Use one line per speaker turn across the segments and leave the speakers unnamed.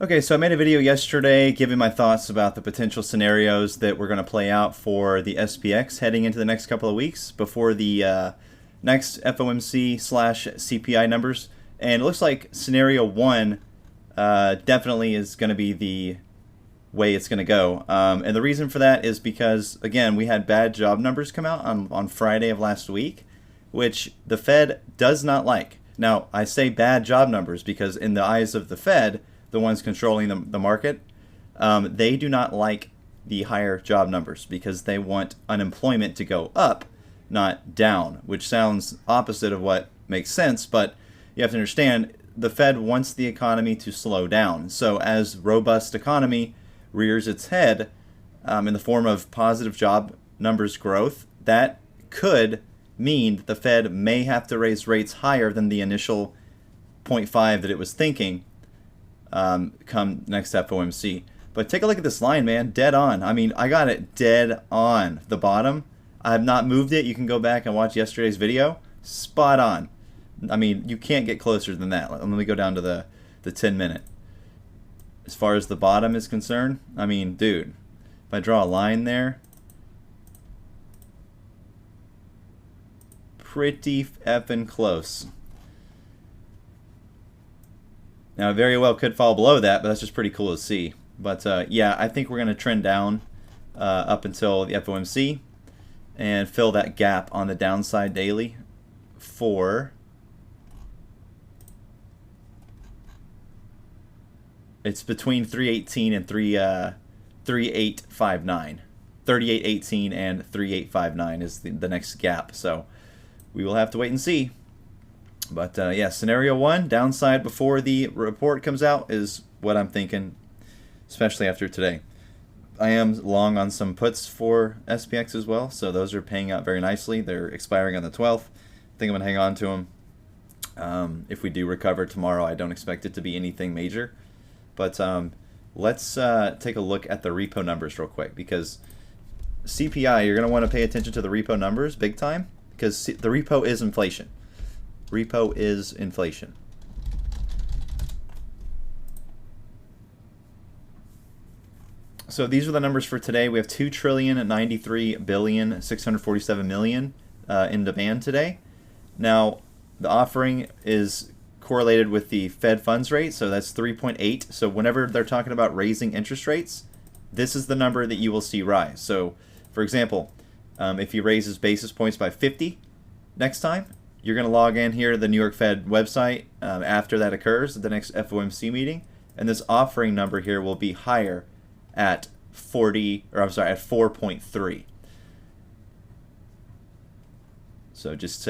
Okay, so I made a video yesterday giving my thoughts about the potential scenarios that we're going to play out for the SPX heading into the next couple of weeks before the next FOMC/CPI numbers. And it looks like scenario one definitely is going to be the way it's going to go. And the reason for that is because, again, we had bad job numbers come out on Friday of last week, which the Fed does not like. Now, I say bad job numbers because in the eyes of the Fed, the ones controlling the market, they do not like the higher job numbers because they want unemployment to go up, not down, which sounds opposite of what makes sense, but you have to understand the Fed wants the economy to slow down. So as robust economy rears its head in the form of positive job numbers growth, that could mean that the Fed may have to raise rates higher than the initial 0.5 that it was thinking come next FOMC. But take a look at this line, man. Dead on. I mean, I got it dead on the bottom. I have not moved it. You can go back and watch yesterday's video. Spot on. I mean, you can't get closer than that. Let me go down to the 10-minute. As far as the bottom is concerned, I mean, dude, if I draw a line there, pretty effing close. Now, it very well could fall below that, but that's just pretty cool to see. But yeah, I think we're going to trend down up until the FOMC and fill that gap on the downside daily for, it's between 318 and 3859. 3818 and 3859 is the next gap. So we will have to wait and see. But yeah, scenario one, downside before the report comes out, is what I'm thinking, especially after today. I am long on some puts for SPX as well, so those are paying out very nicely. They're expiring on the 12th. I think I'm going to hang on to them. If we do recover tomorrow, I don't expect it to be anything major. But let's take a look at the repo numbers real quick, because CPI, you're going to want to pay attention to the repo numbers big time, because the repo is inflation. Repo is inflation. So these are the numbers for today. We have 2,093,647,000,000 in demand today. Now, the offering is correlated with the Fed funds rate, so that's 3.8. So whenever they're talking about raising interest rates, this is the number that you will see rise. So, for example, if he raises basis points by 50 next time, you're going to log in here to the New York Fed website after that occurs, at the next FOMC meeting, and this offering number here will be higher at 4.3. So just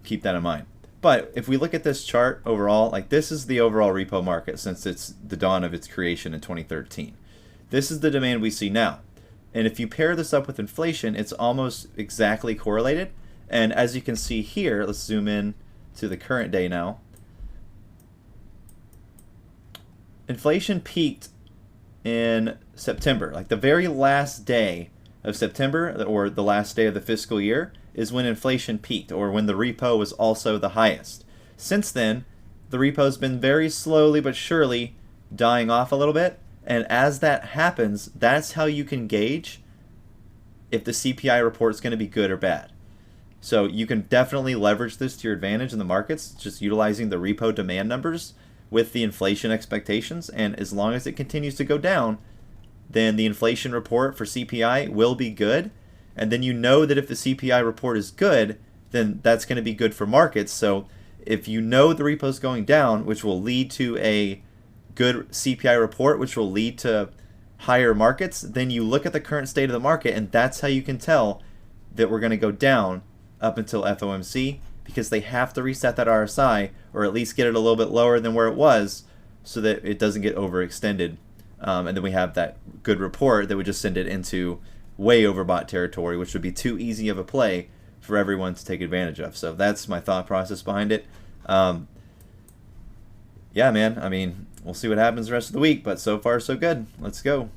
keep that in mind. But if we look at this chart overall, like this is the overall repo market since it's the dawn of its creation in 2013. This is the demand we see now. And if you pair this up with inflation, it's almost exactly correlated. And as you can see here, let's zoom in to the current day now. Inflation peaked in September. Like the very last day of September, or the last day of the fiscal year, is when inflation peaked, or when the repo was also the highest. Since then, the repo's been very slowly but surely dying off a little bit. And as that happens, that's how you can gauge if the CPI report is going to be good or bad. So you can definitely leverage this to your advantage in the markets, just utilizing the repo demand numbers with the inflation expectations. And as long as it continues to go down, then the inflation report for CPI will be good. And then you know that if the CPI report is good, then that's going to be good for markets. So if you know the repo is going down, which will lead to a good CPI report, which will lead to higher markets, then you look at the current state of the market, and that's how you can tell that we're going to go down up until FOMC, because they have to reset that RSI, or at least get it a little bit lower than where it was, so that it doesn't get overextended. And then we have that good report that would just send it into way overbought territory, which would be too easy of a play for everyone to take advantage of. So that's my thought process behind it. Yeah, man, I mean, we'll see what happens the rest of the week, but so far so good. Let's go.